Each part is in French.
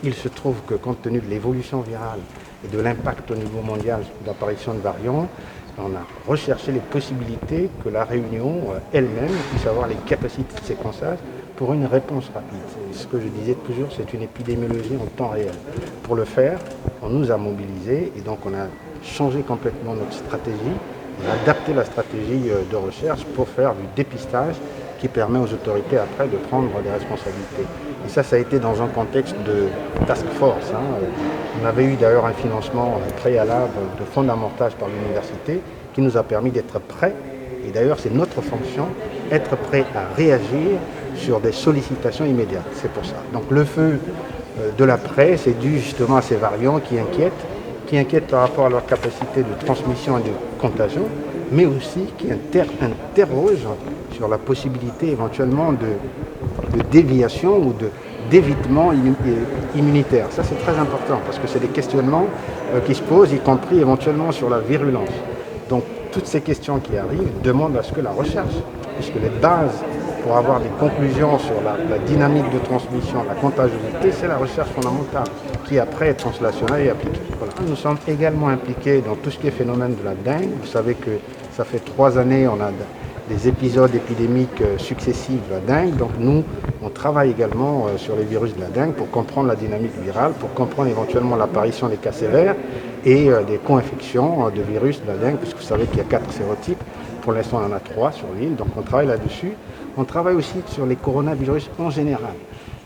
Il se trouve que compte tenu de l'évolution virale et de l'impact au niveau mondial d'apparition de variants, on a recherché les possibilités que la Réunion elle-même puisse avoir les capacités de séquençage pour une réponse rapide. Ce que je disais toujours, c'est une épidémiologie en temps réel. Pour le faire, on nous a mobilisés et donc on a changé complètement notre stratégie, on a adapté la stratégie de recherche pour faire du dépistage qui permet aux autorités après de prendre des responsabilités. Et ça a été dans un contexte de task force. On avait eu d'ailleurs un financement préalable de fondamentage par l'université qui nous a permis d'être prêts. Et d'ailleurs, c'est notre fonction, être prêt à réagir sur des sollicitations immédiates. C'est pour ça. Donc le feu de l'après, c'est dû justement à ces variants qui inquiètent par rapport à leur capacité de transmission et de contagion, mais aussi qui interrogent sur la possibilité éventuellement de déviation ou d'évitement immunitaire. Ça, c'est très important parce que c'est des questionnements qui se posent, y compris éventuellement sur la virulence. Donc, toutes ces questions qui arrivent demandent à ce que la recherche, puisque les bases pour avoir des conclusions sur la dynamique de transmission, la contagiosité, c'est la recherche fondamentale qui après est translationnelle et appliquée. Voilà. Nous sommes également impliqués dans tout ce qui est phénomène de la dengue. Vous savez que ça fait 3 années, on a des épisodes épidémiques successifs de la dengue. Donc nous, on travaille également sur les virus de la dengue pour comprendre la dynamique virale, pour comprendre éventuellement l'apparition des cas sévères et des co-infections de virus de la dengue, puisque vous savez qu'il y a 4 sérotypes. Pour l'instant, on en a 3 sur l'île, donc on travaille là-dessus. On travaille aussi sur les coronavirus en général.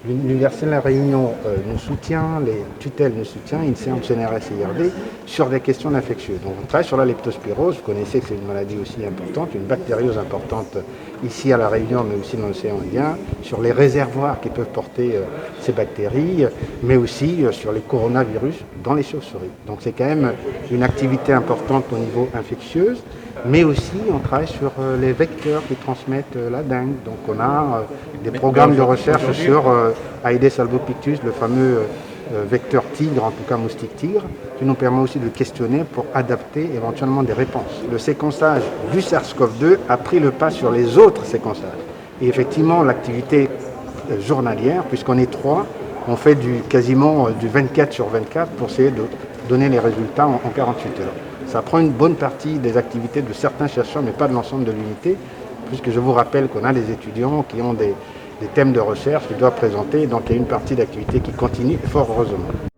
L'Université de la Réunion nous soutient, les tutelles nous soutiennent, INSERM, CNRS et IRD, sur des questions infectieuses. Donc on travaille sur la leptospirose, vous connaissez que c'est une maladie aussi importante, une bactériose importante ici à la Réunion, mais aussi dans l'océan Indien, sur les réservoirs qui peuvent porter ces bactéries, mais aussi sur les coronavirus dans les chauves-souris. Donc c'est quand même une activité importante au niveau infectieux. Mais aussi, on travaille sur les vecteurs qui transmettent la dengue. Donc, on a des programmes de recherche sur Aedes albopictus, le fameux vecteur tigre, en tout cas moustique tigre, qui nous permet aussi de questionner pour adapter éventuellement des réponses. Le séquençage du SARS-CoV-2 a pris le pas sur les autres séquençages. Et effectivement, l'activité journalière, puisqu'on est 3, on fait quasiment du 24 sur 24 pour essayer de donner les résultats en 48 heures. Ça prend une bonne partie des activités de certains chercheurs, mais pas de l'ensemble de l'unité, puisque je vous rappelle qu'on a des étudiants qui ont des thèmes de recherche qu'ils doivent présenter, donc il y a une partie d'activité qui continue, fort heureusement.